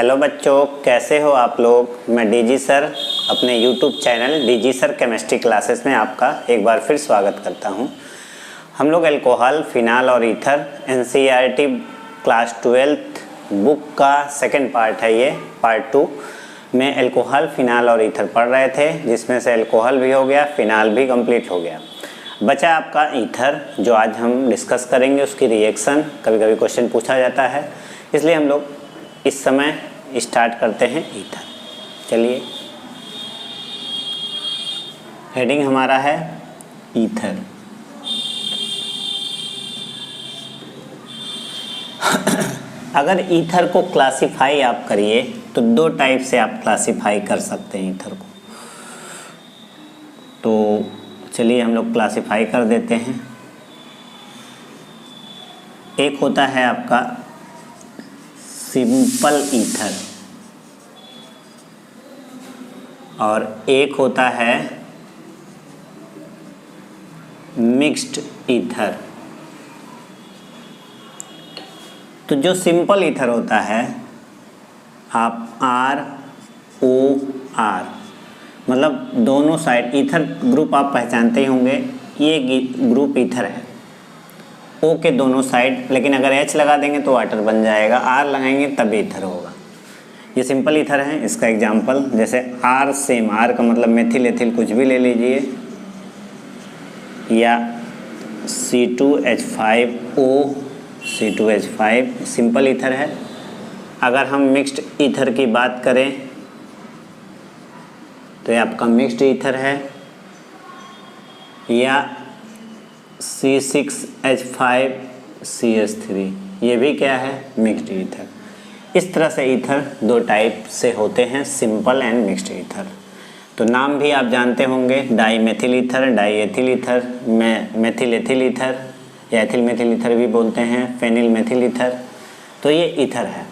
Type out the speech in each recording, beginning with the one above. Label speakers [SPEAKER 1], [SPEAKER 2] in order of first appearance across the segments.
[SPEAKER 1] Hello बच्चों, कैसे हो आप लोग। मैं डीजी सर अपने YouTube channel DG sir chemistry classes में आपका एक बार फिर स्वागत करता हूं। हम लोग अल्कोहल, फिनाल और ether NCERT class 12th book का सेकंड पार्ट है। ये पार्ट 2 में अल्कोहल, फिनाल और ईथर पढ़ रहे थे, जिसमें से अल्कोहल भी हो गया, फिनाल भी कंप्लीट हो गया। बचा आपका ईथर, जो आज हम डिस्कस करेंगे उसकी रिएक्शन। कभी कभी क्वेश्चन पूछा जाता है, इसलिए हम लोग इस समय स्टार्ट करते हैं ईथर। चलिए, हेडिंग हमारा है ईथर। अगर ईथर को क्लासिफाई आप करिए तो दो टाइप से आप क्लासिफाई कर सकते हैं ईथर को। तो चलिए हम लोग क्लासिफाई कर देते हैं। एक होता है आपका सिंपल ईथर और एक होता है मिक्स्ड ईथर। तो जो सिंपल ईथर होता है, आप ROR मतलब दोनों साइड ईथर ग्रुप आप पहचानते ही होंगे। ये ग्रुप ईथर है, O के दोनों साइड, लेकिन अगर H लगा देंगे तो वाटर बन जाएगा, R लगाएंगे तब ईथर होगा। ये सिंपल ईथर है। इसका एग्जांपल जैसे R सेम, R का मतलब मेथिल एथिल कुछ भी ले लीजिए, या C2H5O, C2H5 सिंपल ईथर है। अगर हम मिक्स्ड ईथर की बात करें तो ये आपका मिक्स्ड ईथर है, या C6H5CH3, ये भी क्या है, मिक्स्ड ईथर। इस तरह से ईथर दो टाइप से होते हैं, सिंपल एंड मिक्स्ड ईथर। तो नाम भी आप जानते होंगे, dimethyl ether, diethyl ether, methyl ethyl ether या एथिल मेथिल ईथर भी बोलते हैं, फेनिल मेथिल ईथर। तो ये ईथर है।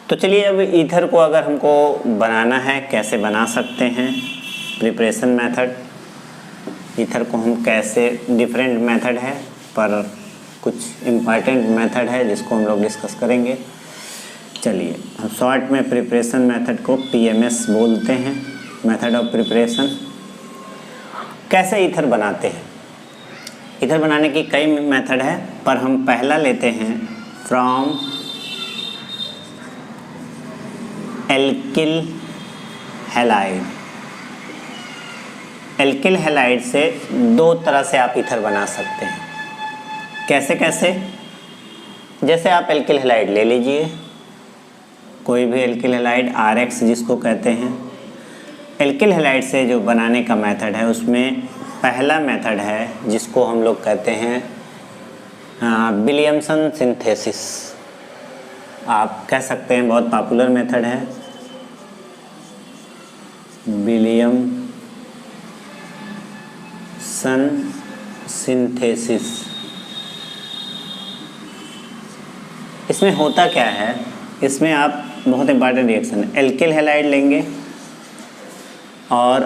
[SPEAKER 1] तो चलिए, अब ईथर को अगर हमको बनाना है, कैसे बना सकते हैं, प्रिपरेशन मेथड। ईथर को हम कैसे, डिफरेंट मेथड है पर कुछ इम्पॉर्टेंट मेथड है जिसको हम लोग डिस्कस करेंगे। चलिए, हम शॉर्ट में प्रिपरेशन मेथड को PMS बोलते हैं, मेथड ऑफ प्रिपरेशन। कैसे ईथर बनाते हैं। ईथर बनाने की कई मेथड है, पर हम पहला लेते हैं from alkyl halide. Alkyl halide से दो तरह से आप ईथर बना सकते हैं। कैसे कैसे, जैसे आप एल्किल हैलाइड ले लीजिए, कोई भी एल्किल हैलाइड, RX जिसको कहते हैं। एल्किल हैलाइड से जो बनाने का मेथड है, उसमें पहला मेथड है जिसको हम लोग कहते हैं विलियमसन सिंथेसिस। आप कह सकते हैं, बहुत पॉपुलर मेथड है, विलियमसन सिंथेसिस। इसमें होता क्या है, इसमें आप बहुत इंपॉर्टेंट रिएक्शन, एल्किल हैलाइड लेंगे और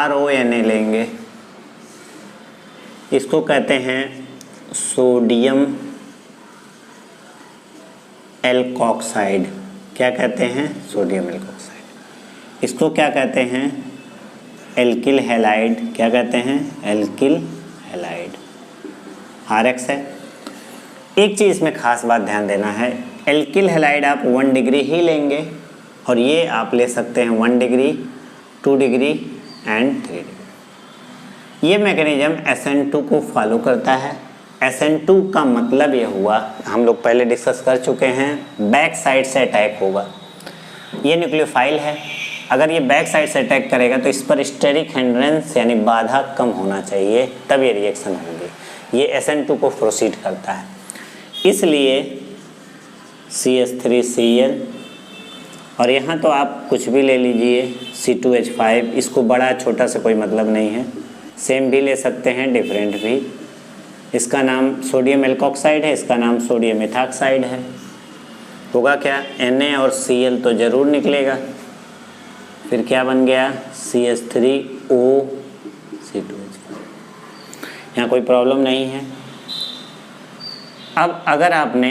[SPEAKER 1] RONA लेंगे। इसको कहते हैं सोडियम एल्कोक्साइड। क्या कहते हैं, सोडियम एल्कोक्साइड। इसको क्या कहते हैं, एल्किल हैलाइड। क्या कहते हैं, एल्किल हैलाइड। RX है। एक चीज़ में खास बात ध्यान देना है, एल्किल हैलाइड आप 1 डिग्री ही लेंगे, और ये आप ले सकते हैं 1 डिग्री, 2 डिग्री एंड 3 डिग्री। ये मैकेनिज्म SN2 को फॉलो करता है। SN2 का मतलब ये हुआ, हम लोग पहले डिस्कस कर चुके हैं, बैक साइड से अटैक होगा। ये न्यूक्लियोफाइल है, अगर ये बैक साइड से अटैक करेगा तो इस पर स्टेरिक हिंड्रेंस यानी बाधा कम होना चाहिए, तब ये रिएक्शन होगी। ये SN2 को प्रोसीड करता है, इसलिए CH3Cl, और यहाँ तो आप कुछ भी ले लीजिए, C2H5। इसको बड़ा छोटा से कोई मतलब नहीं है, सेम भी ले सकते हैं, डिफरेंट भी। इसका नाम सोडियम एल्कोक्साइड है, इसका नाम सोडियम इथाक्साइड है। होगा क्या, Na और Cl तो ज़रूर निकलेगा, फिर क्या बन गया, CH3O C2H5। यहाँ कोई प्रॉब्लम नहीं है। अब अगर आपने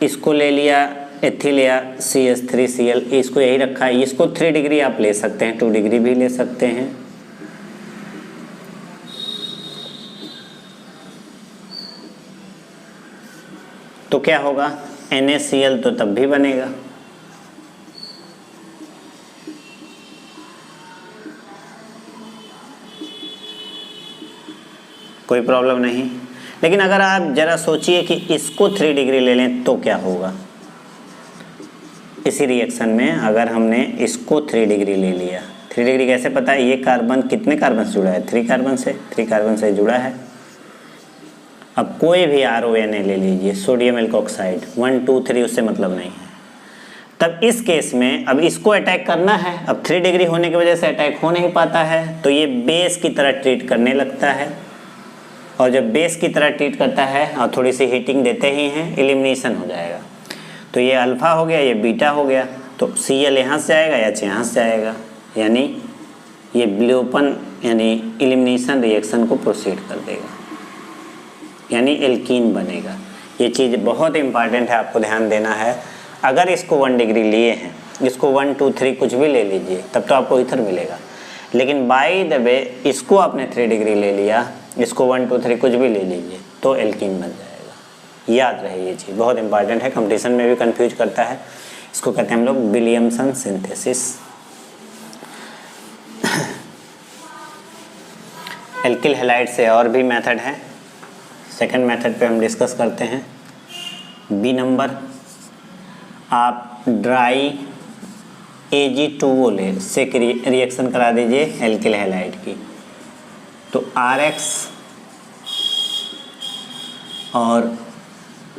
[SPEAKER 1] इसको ले लिया एथिल या CH3Cl, इसको यही रखा है। इसको 3 डिग्री आप ले सकते हैं, 2 डिग्री भी ले सकते हैं। तो क्या होगा, NaCl तो तब भी बनेगा। कोई प्रॉब्लम नहीं। लेकिन अगर आप जरा सोचिए कि इसको 3 डिग्री ले लें तो क्या होगा। इसी रिएक्शन में अगर हमने इसको 3 डिग्री ले लिया, 3 डिग्री कैसे पता है, ये कार्बन कितने कार्बन से जुड़ा है, 3 कार्बन से जुड़ा है। अब कोई भी RONA ले लीजिए, सोडियम एल्कोक्साइड, 1 2 3 उससे मतलब नहीं है। तब इस केस में अब इसको अटैक करना है। अब 3 डिग्री होने की वजह से अटैक हो नहीं पाता है, तो ये बेस की तरह ट्रीट करने लगता है। और जब बेस की तरह ट्रीट करता है और थोड़ी सी हीटिंग देते ही हैं, एलिमिनेशन हो जाएगा। तो ये अल्फ़ा हो गया, ये बीटा हो गया। तो Cl यहाँ से जाएगा, H यहाँ से जाएगा, यानी ये विलोपन यानी एलिमिनेशन रिएक्शन को प्रोसीड कर देगा, यानी एल्कीन बनेगा। ये चीज़ बहुत इंपॉर्टेंट है, आपको ध्यान देना है। अगर इसको 1 डिग्री लिए हैं, इसको 1 2 3 कुछ भी ले लीजिए, तब तो आपको ईथर मिलेगा। लेकिन बाय द वे इसको आपने 3 डिग्री ले लिया, इसको 1 2 3 कुछ भी ले लीजिए, तो एल्कीन बन जाएगा। याद रहे ये चीज़ बहुत इंपॉर्टेंट है, कंपटीशन में भी कंफ्यूज करता है। इसको कहते हैं हम लोग विलियमसन सिंथेसिस। एल्किल हैलाइड से और भी मेथड है। सेकंड मेथड पे हम डिस्कस करते हैं। बी नंबर, आप ड्राई Ag2O ले से रिएक्शन करा दीजिए एल्किल हैलाइड की। तो RX और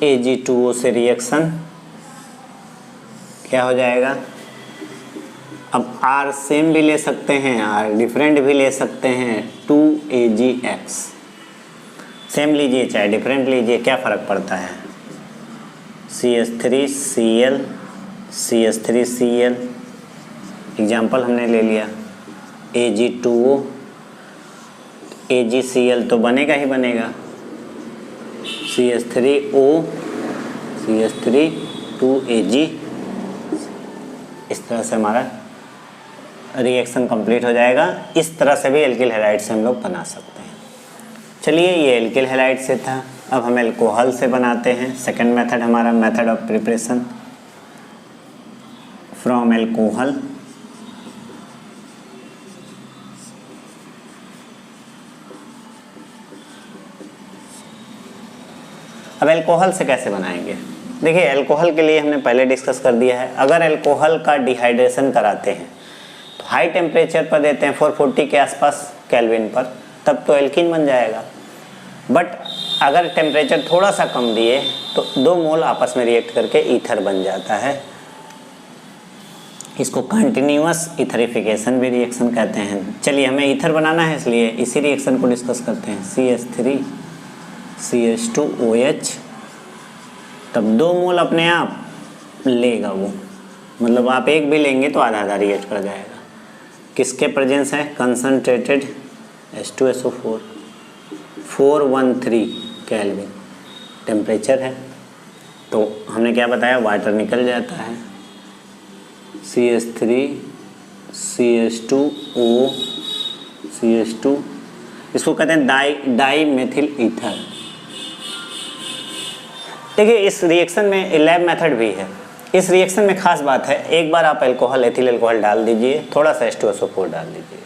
[SPEAKER 1] Ag2O से रिएक्शन क्या हो जाएगा। अब R सेम भी ले सकते हैं, R डिफरेंट भी ले सकते हैं, 2AgX। सेम लीजिए चाहे डिफरेंट लीजिए, क्या फ़र्क पड़ता है। CH3Cl CH3Cl एग्जाम्पल हमने ले लिया। Ag2O AgCl तो बनेगा ही बनेगा। CH3O CH3 2Ag। इस तरह से हमारा रिएक्शन कंप्लीट हो जाएगा। इस तरह से भी एल्किल हैलाइड से हम लोग बना सकते हैं। चलिए, ये एल्किल हैलाइड से था। अब हम एल्कोहल से बनाते हैं। सेकंड मेथड हमारा method of preparation from alcohol. अब एल्कोहल से कैसे बनाएंगे। देखिए, एल्कोहल के लिए हमने पहले डिस्कस कर दिया है। अगर एल्कोहल का डिहाइड्रेशन कराते हैं तो हाई टेम्परेचर पर देते हैं 440 के आसपास केल्विन पर, तब तो एल्कीन बन जाएगा। बट अगर टेम्परेचर थोड़ा सा कम दिए तो 2 मोल आपस में रिएक्ट करके ईथर बन जाता है। इसको कंटिन्यूअस इथरिफिकेशन भी रिएक्शन कहते हैं। चलिए, हमें ईथर बनाना है, इसलिए इसी रिएक्शन को डिस्कस करते हैं। CH3 CH2OH, तब 2 मोल अपने आप लेगा वो, मतलब आप एक भी लेंगे तो आधा आधा रिएक्ट कर जाएगा। किसके प्रेजेंस है, कंसनट्रेटेड H2SO4 413 केल्विन टेम्परेचर है। तो हमने क्या बताया, वाटर निकल जाता है। CH3 CH2O CH2, इसको कहते हैं डाई मेथिल ईथर। देखिए, इस रिएक्शन में लैब मेथड भी है। इस रिएक्शन में खास बात है, एक बार आप एल्कोहल एथिल एल्कोहल डाल दीजिए, थोड़ा सा H2SO4 डाल दीजिए,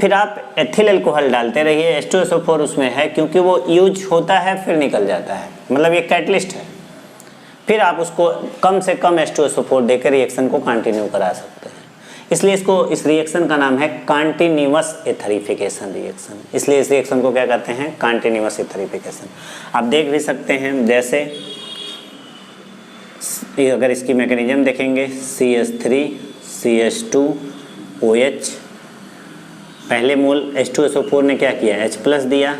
[SPEAKER 1] फिर आप एथिल एल्कोहल डालते रहिए। H2SO4 उसमें है क्योंकि वो यूज होता है फिर निकल जाता है, मतलब ये कैटलिस्ट है। फिर आप उसको कम से कम H2SO4 देकर रिएक्शन को कंटिन्यू करा सकते हैं। इसलिए इस रिएक्शन का नाम है कंटिन्यूअस एथरिफिकेशन रिएक्शन। इसलिए इस रिएक्शन को क्या कहते हैं, कंटिन्यूअस एथरिफिकेशन। आप देख भी सकते हैं, जैसे अगर इसकी मैकेनिज्म देखेंगे, CH3 CH2OH, पहले मोल H2SO4 ने क्या किया, H प्लस दिया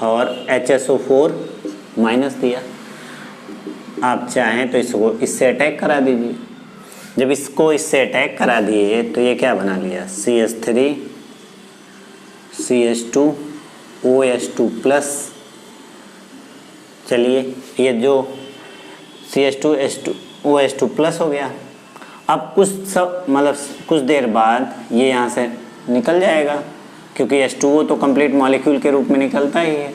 [SPEAKER 1] और HSO4 माइनस दिया। आप चाहें तो इसको इससे अटैक करा दीजिए। जब इसको इससे अटैक करा दिए तो ये क्या बना लिया, CH3 CH2OH2 प्लस। चलिए, ये जो CH2 OH2 प्लस हो गया। अब कुछ देर बाद ये यहाँ से निकल जाएगा, क्योंकि H2O तो कंप्लीट मॉलिक्यूल के रूप में निकलता ही है।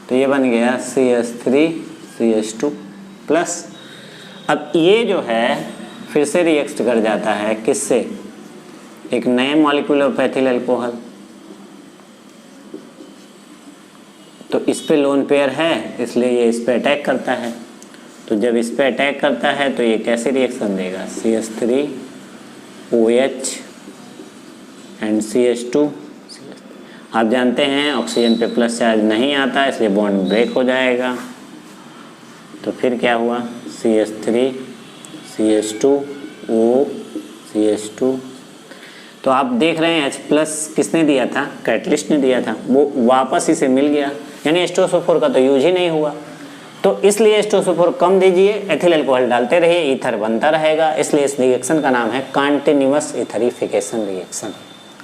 [SPEAKER 1] तो ये बन गया CH3CH2 प्लस। अब ये जो है फिर से रिएक्ट कर जाता है किससे, एक नए मॉलिक्यूल ऑफ एथिल अल्कोहल। तो इस पे लोन पेयर है, इसलिए ये इस पे अटैक करता है। तो जब इस पे अटैक करता है तो ये कैसे रिएक्शन देगा, CH3OH एंड CH2। आप जानते हैं ऑक्सीजन पे प्लस चार्ज नहीं आता, इसलिए बॉन्ड ब्रेक हो जाएगा। तो फिर क्या हुआ, CH3CH2OCH2। तो आप देख रहे हैं H प्लस किसने दिया था, कैटलिस्ट ने दिया था, वो वापस इसे मिल गया, यानी H2SO4 का तो यूज ही नहीं हुआ। तो इसलिए H2SO4 कम दीजिए, एथिल अल्कोहल डालते रहिए, ईथर बनता रहेगा। इसलिए इस रिएक्शन का नाम है कंटिन्यूअस ईथरिफिकेशन रिएक्शन।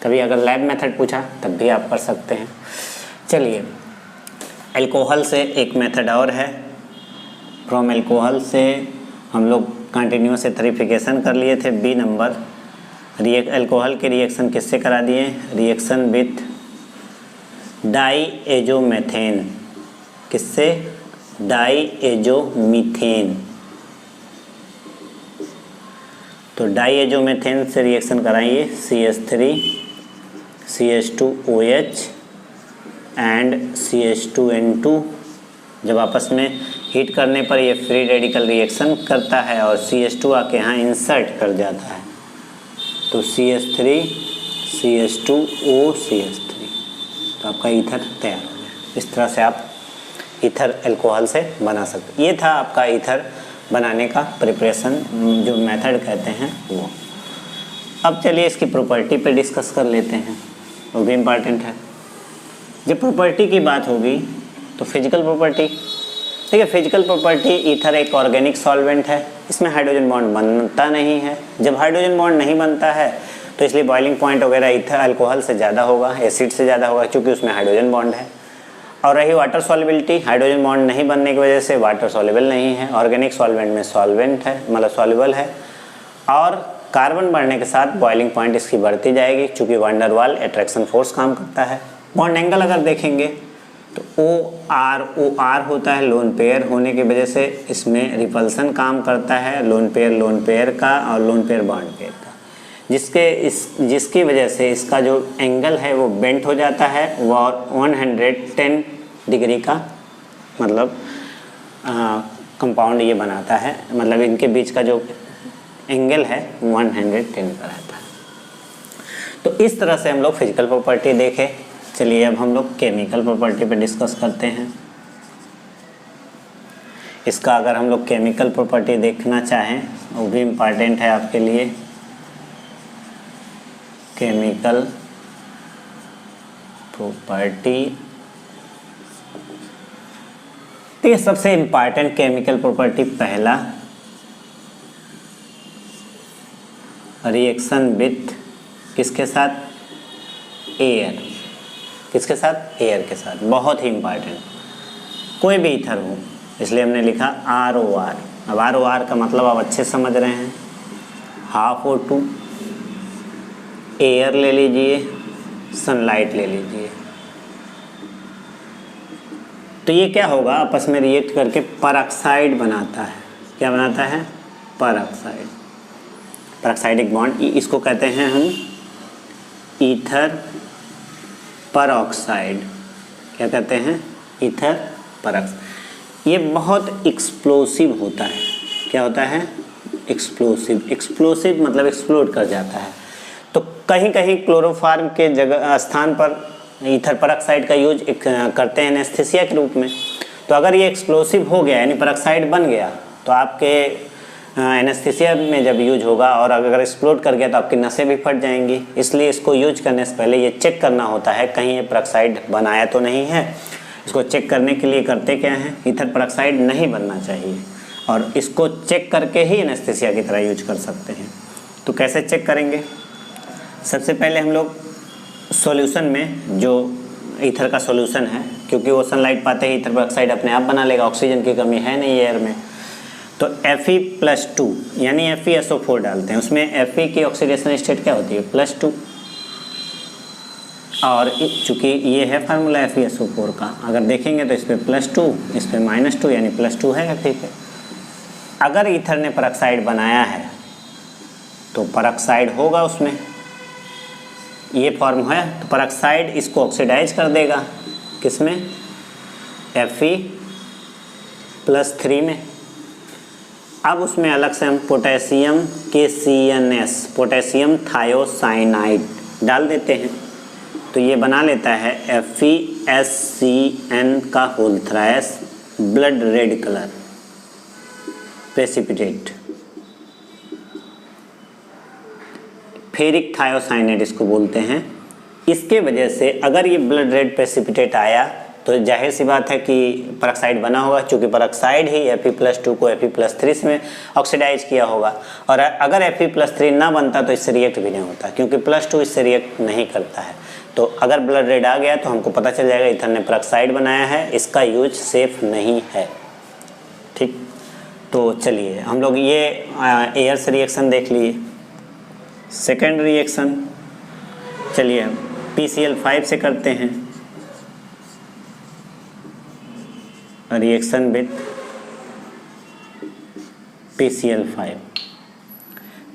[SPEAKER 1] कभी अगर लैब मेथड पूछा तब भी आप कर सकते हैं। चलिए, अल्कोहल से एक मेथड और है। फ्रॉम अल्कोहल से हम लोग कंटिन्यूअस ईथरिफिकेशन कर लिए थे, बी नंबर। अल्कोहल के रिएक्शन किससे करा दिए, रिएक्शन विथ डाईएजोमेथेन। किससे, डाईएजोमीथेन। तो डाईएजोमेथेन से रिएक्शन कराइए, CH3CH2OH एंड CH2N2। जब आपस में हीट करने पर ये फ्री रेडिकल रिएक्शन करता है और CH2 आके यहाँ इंसर्ट कर जाता है। तो CH3CH2OCH3, तो आपका ईथर तैयार हो गया। इस तरह से आप ईथर अल्कोहल से बना सकते। ये था आपका ईथर बनाने का प्रिपरेशन, जो मेथड कहते हैं वो। अब चलिए इसकी प्रॉपर्टी पे डिस्कस कर लेते हैं, वो भी इम्पॉर्टेंट है। जब प्रॉपर्टी की बात होगी तो फिजिकल प्रॉपर्टी, ठीक है। फिजिकल प्रॉपर्टी, ईथर एक ऑर्गेनिक सॉल्वेंट है, इसमें हाइड्रोजन बॉन्ड बनता नहीं है। जब हाइड्रोजन बॉन्ड नहीं बनता है तो इसलिए बॉइलिंग पॉइंट वगैरह ईथर अल्कोहल से ज़्यादा होगा, एसिड से ज़्यादा होगा, क्योंकि उसमें हाइड्रोजन बॉन्ड है। और रही वाटर सॉल्युबिलिटी, हाइड्रोजन बॉन्ड नहीं बनने की वजह से वाटर सॉल्युबल नहीं है। ऑर्गेनिक सॉल्वेंट में सॉल्वेंट है, मतलब सॉल्युबल है। और कार्बन बढ़ने के साथ बॉइलिंग पॉइंट इसकी बढ़ती जाएगी, क्योंकि वैन डर वाल अट्रैक्शन फोर्स काम करता है। बॉन्ड एंगल अगर देखेंगे तो OR होता है, लोन पेयर होने की वजह से इसमें रिपल्सन काम करता है, लोन पेयर का और लोन पेयर बॉन्ड पेयर का, जिसकी वजह से इसका जो एंगल है वो बेंट हो जाता है, वो 110 डिग्री का मतलब कंपाउंड ये बनाता है, मतलब इनके बीच का जो एंगल है 110 का रहता है। तो इस तरह से हम लोग फिजिकल प्रॉपर्टी देखे। चलिए अब हम लोग केमिकल प्रॉपर्टी पे डिस्कस करते हैं। इसका अगर हम लोग केमिकल प्रॉपर्टी देखना चाहें, वो भी इम्पॉर्टेंट है आपके लिए। केमिकल प्रॉपर्टी, तो ये सबसे इम्पॉर्टेंट केमिकल प्रॉपर्टी, पहला रिएक्शन विथ किसके साथ, एयर। किसके साथ, एयर के साथ, बहुत ही इम्पॉर्टेंट। कोई भी ईथर हो, इसलिए हमने लिखा ROR। अब ROR का मतलब आप अच्छे समझ रहे हैं, हाफ O2, एयर ले लीजिए, सनलाइट ले लीजिए। तो ये क्या होगा, आपस में रिएक्ट करके परऑक्साइड बनाता है। क्या बनाता है, परऑक्साइड, परऑक्साइडिक बॉन्ड। इसको कहते हैं हम ईथर परऑक्साइड। क्या कहते हैं, ईथर परऑक्साइड। ये बहुत एक्सप्लोसिव होता है। क्या होता है, एक्सप्लोसिव। एक्सप्लोसिव मतलब एक्सप्लोड कर जाता है। तो कहीं कहीं क्लोरोफार्म के जगह स्थान पर ईथर परऑक्साइड का यूज करते हैं एनेस्थीसिया के रूप में। तो अगर ये एक्सप्लोसिव हो गया यानी परऑक्साइड बन गया, तो आपके एनेस्थीसिया में जब यूज होगा और अगर एक्सप्लोड कर गया तो आपकी नसें भी फट जाएंगी। इसलिए इसको यूज करने से पहले ये चेक करना होता है कहीं ये परऑक्साइड बनाया तो नहीं है। इसको चेक करने के लिए करते क्या हैं, ईथर परऑक्साइड नहीं बनना चाहिए, और इसको चेक करके ही एनेस्थीसिया की तरह यूज कर सकते हैं। तो कैसे चेक करेंगे, सबसे पहले हम लोग सॉल्यूशन में जो ईथर का सॉल्यूशन है, क्योंकि वो सनलाइट पाते ही ईथर परऑक्साइड अपने आप बना लेगा, ऑक्सीजन की कमी है नहीं एयर में। तो Fe+2 यानी FeSO4 डालते हैं, उसमें Fe की ऑक्सीडेशन स्टेट क्या होती है +2, और चूँकि ये है फार्मूला FeSO4 का, अगर देखेंगे तो इस पर +2 इस पर -2 यानी +2 है Fe पे। अगर ईथर ने परऑक्साइड बनाया है तो परऑक्साइड होगा उसमें, ये फॉर्म है तो परऑक्साइड इसको ऑक्सीडाइज कर देगा किसमें Fe+3 में। अब उसमें अलग से हम पोटेशियम KCNS पोटेशियम थायोसाइनाइड डाल देते हैं, तो ये बना लेता है FeSCN का whole thrice blood red colour precipitate, ferric thiocyanate इसको बोलते हैं। इसके वजह से अगर ये ब्लड रेड प्रेसिपिटेट आया तो जाहिर सी बात है कि परऑक्साइड बना होगा, क्योंकि परऑक्साइड ही Fe+2 को Fe+3 में ऑक्सीडाइज किया होगा, और अगर Fe+3 ना बनता तो इससे रिएक्ट भी नहीं होता, क्योंकि +2 इससे रिएक्ट नहीं करता है। तो अगर ब्लड रेड आ गया तो हमको पता चल जाएगा ईथर ने परऑक्साइड बनाया है, इसका यूज सेफ नहीं है। ठीक, तो चलिए हम लोग ये एयर से रिएक्शन देख लिए। सेकेंड रिएक्शन चलिए PCl5 से करते हैं, रिएक्शन विथ PCl5।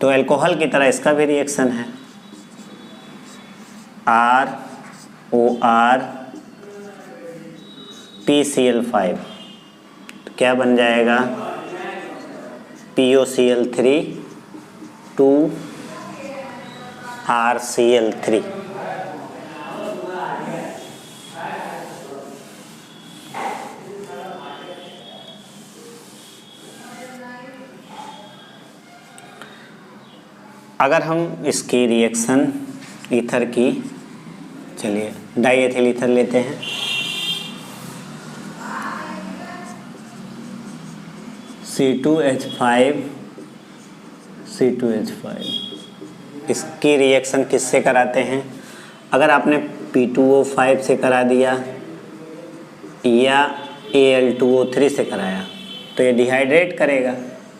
[SPEAKER 1] तो अल्कोहल की तरह इसका भी रिएक्शन है, ROR PCl5, तो क्या बन जाएगा POCl3 2RCl3। अगर हम इसकी रिएक्शन ईथर की, चलिए डाईएथिल ईथर लेते हैं, C2H5 इसकी रिएक्शन किससे कराते हैं? अगर आपने P2O5 से करा दिया या Al2O3 से कराया तो ये डिहाइड्रेट करेगा,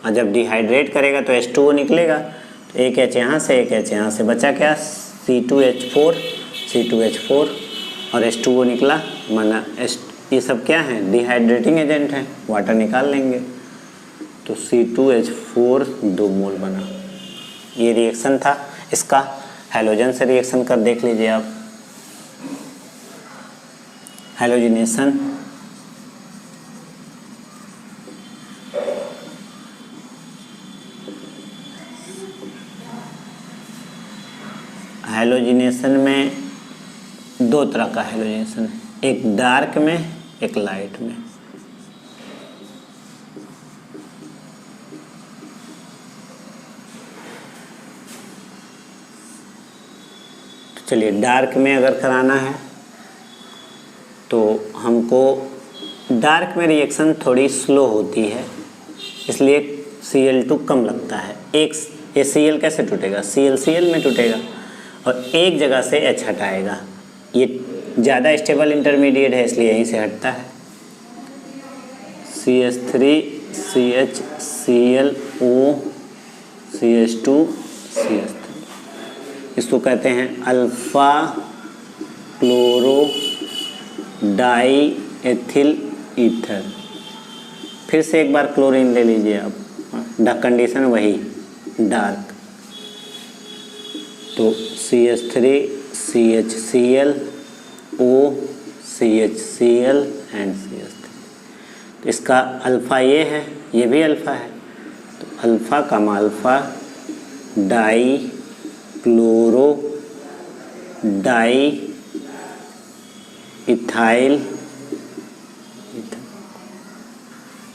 [SPEAKER 1] और जब डिहाइड्रेट करेगा तो H2O निकलेगा, तो एक H यहाँ से एक H यहाँ से, बचा क्या C2H4 और H2O निकला, माना ये सब क्या है डिहाइड्रेटिंग एजेंट है, वाटर निकाल लेंगे, तो C2H4 2 मोल बना। ये रिएक्शन था इसका। हैलोजन से रिएक्शन कर देख लीजिए आप, हैलोजिनेशन, हैलोजिनेशन में दो तरह का हैलोजिनेशन है, एक डार्क में एक लाइट में। चलिए डार्क में अगर कराना है तो हमको डार्क में रिएक्शन थोड़ी स्लो होती है, इसलिए Cl2 कम लगता है। एक ये Cl कैसे टूटेगा, Cl में टूटेगा और एक जगह से H हटाएगा, ये ज़्यादा स्टेबल इंटरमीडिएट है इसलिए यहीं से हटता है। CH3 CH ClO CH2 CH3, इसको कहते हैं alpha chloro die ethyl ether. फिर से एक बार क्लोरीन ले लीजिए आप, कंडीशन वही डार्क, तो CH3 CHCl O CHCl and CH3। तो इसका अल्फ़ा ये है, ये भी अल्फ़ा है, तो अल्फ़ा कम alpha di chloro di ethyl.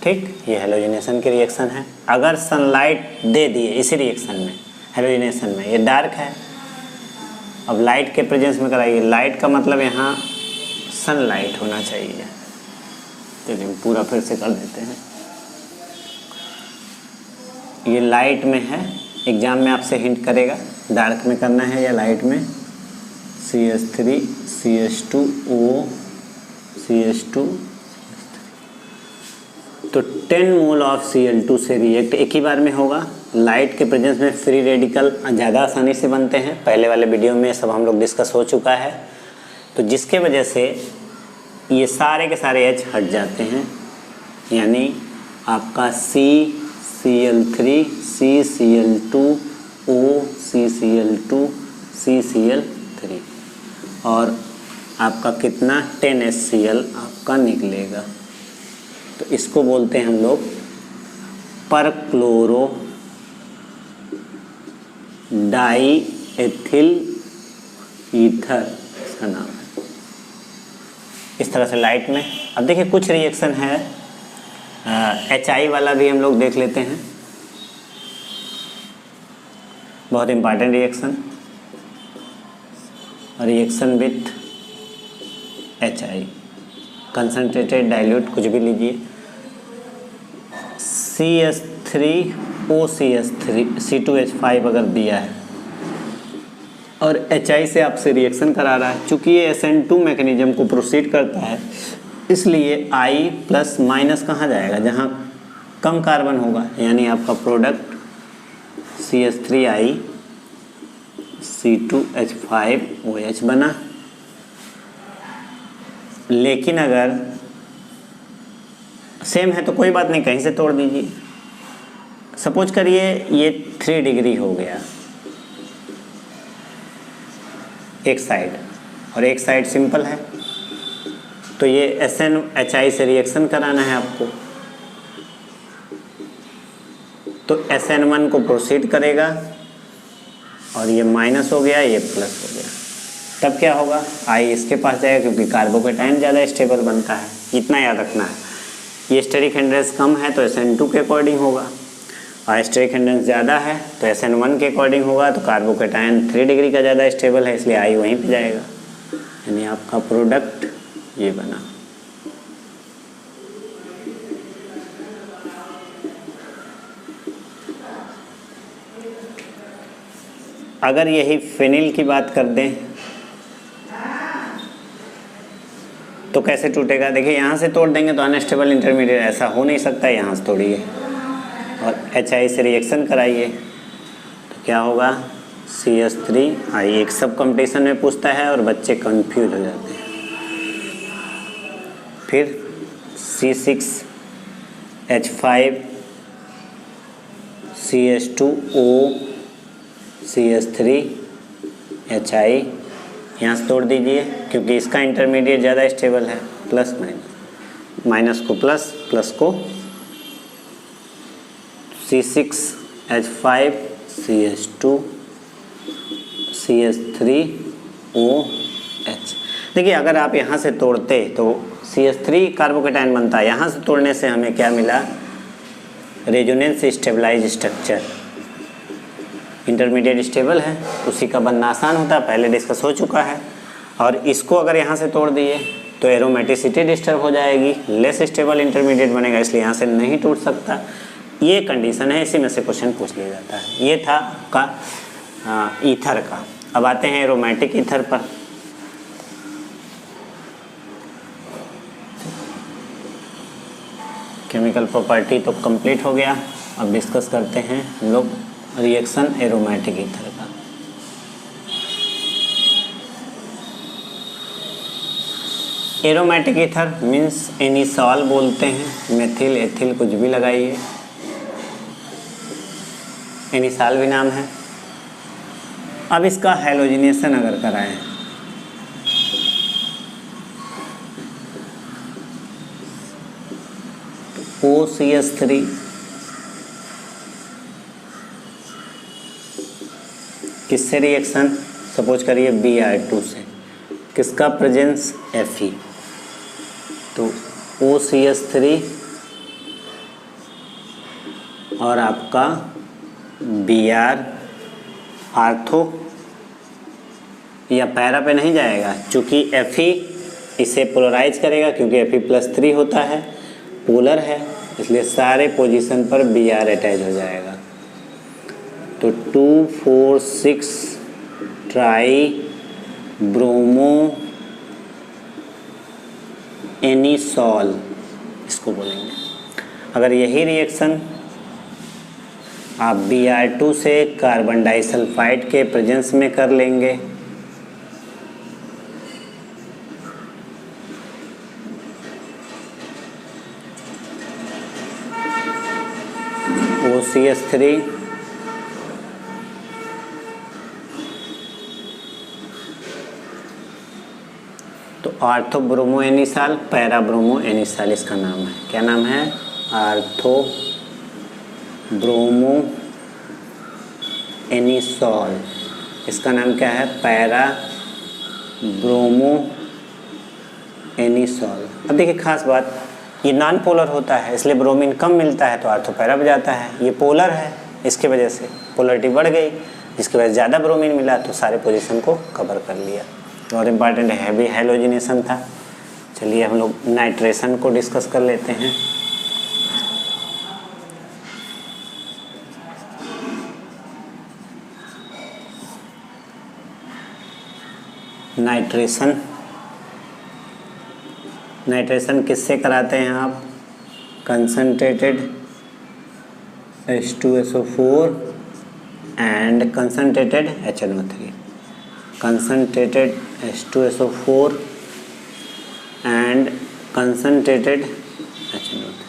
[SPEAKER 1] ठीक, ये हेलोजिनेशन की रिएक्शन है। अगर सनलाइट दे दिए इसी रिएक्शन में, हेलोजिनेशन में, ये डार्क है, अब लाइट के प्रेजेंस में कराइए, लाइट का मतलब यहाँ सनलाइट होना चाहिए। चलिए पूरा फिर से कर देते हैं। ये लाइट में है, एग्जाम में आपसे हिंट करेगा डार्क में करना है या लाइट में। CH3 CH2O CH2 तो 10 मोल ऑफ Cl2 से रिएक्ट एक ही बार में होगा। लाइट के प्रेजेंस में फ्री रेडिकल ज़्यादा आसानी से बनते हैं, पहले वाले वीडियो में सब हम लोग डिस्कस हो चुका है। तो जिसके वजह से ये सारे के सारे H हट जाते हैं, यानी आपका CCl3 CCl2 O CCl2 CCl3 और आपका कितना 10HCl आपका निकलेगा। तो इसको बोलते हैं हम लोग परक्लोरो डाई एथिल ईथर, इसका नाम है। इस तरह से लाइट में अब देखिए कुछ रिएक्शन है, HI वाला भी हम लोग देख लेते हैं, बहुत important reaction with HI, concentrated dilute कुछ भी लीजिए। CH3OCH3 C2H5 अगर दिया है और HI से आपसे रिएक्शन करा रहा है, चूँकि ये SN2 मैकेनिज्म को प्रोसीड करता है, इसलिए I प्लस माइनस कहाँ जाएगा, जहाँ कम कार्बन होगा, यानी आपका प्रोडक्ट CH3I C2H5OH बना। लेकिन अगर सेम है तो कोई बात नहीं, कहीं से तोड़ दीजिए। सपोज करिए ये 3 डिग्री हो गया एक साइड और एक साइड सिंपल है, तो ये SNHI से रिएक्शन कराना है आपको, तो SN1 को प्रोसीड करेगा और ये माइनस हो गया, ये प्लस हो गया। तब क्या होगा, I इसके पास जाएगा क्योंकि कार्बोकेटाइन ज़्यादा स्टेबल बनता है, इतना याद रखना है। ये स्टेरिक हिंड्रेंस कम है तो SN2 के अकॉर्डिंग होगा, और स्टेरिक हिंड्रेंस ज़्यादा है तो SN1 के अकॉर्डिंग होगा। तो कार्बोकेटाइन 3 डिग्री का ज़्यादा स्टेबल है, इसलिए I वहीं पे जाएगा, यानी आपका प्रोडक्ट ये बना। अगर यही फिनिल की बात कर दें तो कैसे टूटेगा, देखिए यहाँ से तोड़ देंगे तो अनस्टेबल इंटरमीडिएट, ऐसा हो नहीं सकता, यहाँ से तोड़िए और HI से रिएक्शन कराइए तो क्या होगा, CH3I। एक सब कंपटीशन में पूछता है और बच्चे कंफ्यूज हो जाते हैं। फिर C6H5 CH2O CH3HI, यहाँ से तोड़ दीजिए क्योंकि इसका इंटरमीडिएट ज़्यादा स्टेबल है, प्लस माइनस, माइनस को प्लस, प्लस को C6H5 CH2 CH3OH। देखिए अगर आप यहाँ से तोड़ते तो CH3 कार्बोकेटाइन बनता है, यहाँ से तोड़ने से हमें क्या मिला, resonance stabilise structure, intermediate stable है, उसी का बनना आसान होता है, पहले डिस्कस हो चुका है। और इसको अगर यहाँ से तोड़ दिए तो एरोमेटिसिटी डिस्टर्ब हो जाएगी, लेस स्टेबल इंटरमीडिएट बनेगा, इसलिए यहाँ से नहीं टूट सकता। ये कंडीशन है, इसी में से क्वेश्चन पूछ लिया जाता है। ये था आपका ईथर का। अब आते हैं एरोमेटिक ईथर पर। केमिकल प्रॉपर्टी तो कंप्लीट हो गया, अब डिस्कस करते हैं हम लोग रिएक्शन एरोमेटिक ईथर का। एरोमेटिक ईथर मीन्स एनिसॉल बोलते हैं, मेथिल एथिल कुछ भी लगाइए, एनिसॉल भी नाम है। अब इसका हैलोजिनेशन अगर कराएं तो OCH3 किससे रिएक्शन, सपोज करिए Br2 से, किसका प्रेजेंस Fe, तो OCH3 और आपका Br आर्थो या पैरा पे नहीं जाएगा, चूँकि Fe इसे पोलराइज करेगा क्योंकि Fe+3 होता है, पोलर है, इसलिए सारे पोजीशन पर Br अटैच हो जाएगा। तो 2,4,6 ट्राई ब्रोमो एनिसॉल इसको बोलेंगे। अगर यही रिएक्शन आप Br2 से कार्बन डाइसल्फाइड के प्रेजेंस में कर लेंगे OCH3 तो आर्थो ब्रोमो एनिसाल, पैरा ब्रोमो एनिसाल इसका नाम है। क्या नाम है? Ortho bromo anisole. इसका नाम क्या है? Para bromo anisole. अब देखिए खास बात, ये नॉन पोलर होता है इसलिए ब्रोमीन कम मिलता है तो आर्थो पैरा बजाता है। ये पोलर है, इसके वजह से पोलरिटी बढ़ गई, जिसकी वजह से ज़्यादा ब्रोमीन मिला तो सारे पोजीशन को कवर कर लिया। और इम्पॉर्टेंट हैवी हैलोजिनेशन था। चलिए हम लोग नाइट्रेशन को डिस्कस कर लेते हैं। नाइट्रेशन किससे कराते हैं आप? Concentrated H2SO4 and concentrated HNO3। Concentrated H2SO4 and concentrated HNO3।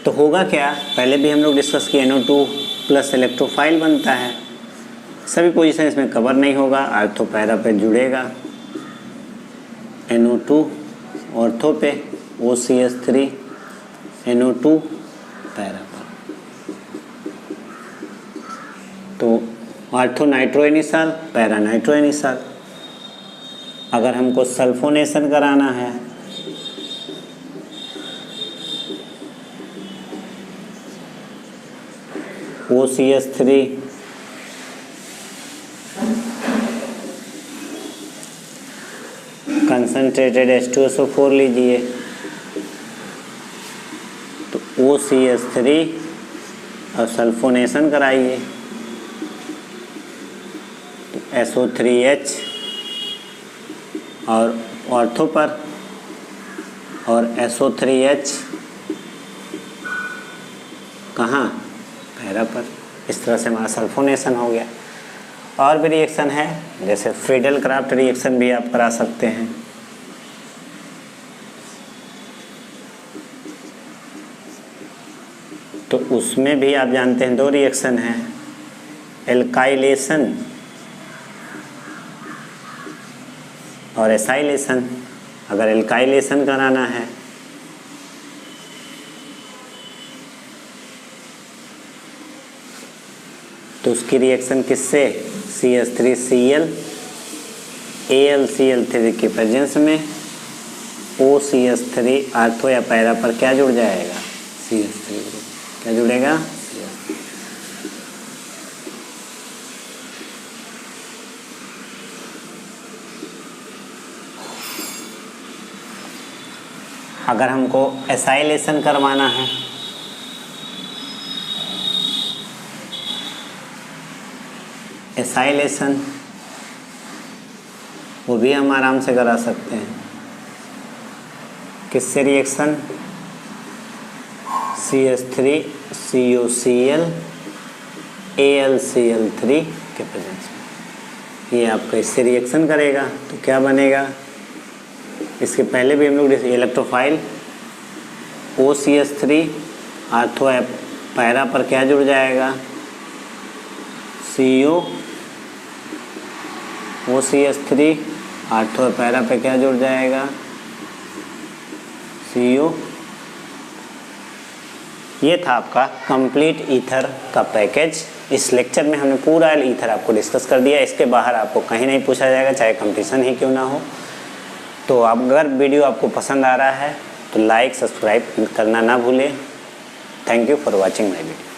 [SPEAKER 1] तो होगा क्या, पहले भी हम लोग डिस्कस किए, NO2 प्लस इलेक्ट्रोफाइल बनता है। सभी पोजीशन इसमें कवर नहीं होगा, आर्थो पैरा पे जुड़ेगा। NO2 ऑर्थो पे, OCH3 NO2 पैरा पर। तो आर्थो नाइट्रोएनिसाल, पैरा नाइट्रोएनिसाल। अगर हमको सल्फोनेशन कराना है OCH3 कंसनट्रेटेड H2SO4 लीजिए तो OCH3 और सल्फोनेशन कराइए तो SO3H और ऑर्थो पर और SO3H कहाँ? पैरा पर। इस तरह से हमारा सल्फोनेशन हो गया। और भी रिएक्शन है, जैसे फ्रीडल क्राफ्ट रिएक्शन भी आप करा सकते हैं। तो उसमें भी आप जानते हैं दो रिएक्शन हैं, एल्काइलेशन और एसाइलेशन। अगर एल्काइलेशन कराना है तो उसकी रिएक्शन किससे? CH3Cl AlCl3 के प्रेजेंस में OCH3 आर्थो या पैरा पर क्या जुड़ जाएगा? CH3 group. क्या जुड़ेगा? अगर हमको एसाइलेशन करवाना है एसाइलेशन वो भी हम आराम से करा सकते हैं। किससे रिएक्शन? CH3COCl AlCl3 के प्रेजेंस में ये आपका इससे रिएक्शन करेगा तो क्या बनेगा? इसके पहले भी हम लोग इलेक्ट्रोफाइल OCH3 आर्थो पैरा पर क्या जुड़ जाएगा? CO OCH3 आर्थो पैरा पे क्या जुड़ जाएगा? CO। ये था आपका कंप्लीट ईथर का पैकेज। इस लेक्चर में हमने पूरा ईथर आपको डिस्कस कर दिया। इसके बाहर आपको कहीं नहीं पूछा जाएगा, चाहे कंपटीशन ही क्यों ना हो। तो अगर वीडियो आपको पसंद आ रहा है तो लाइक सब्सक्राइब करना ना भूलें। Thank you for watching my video.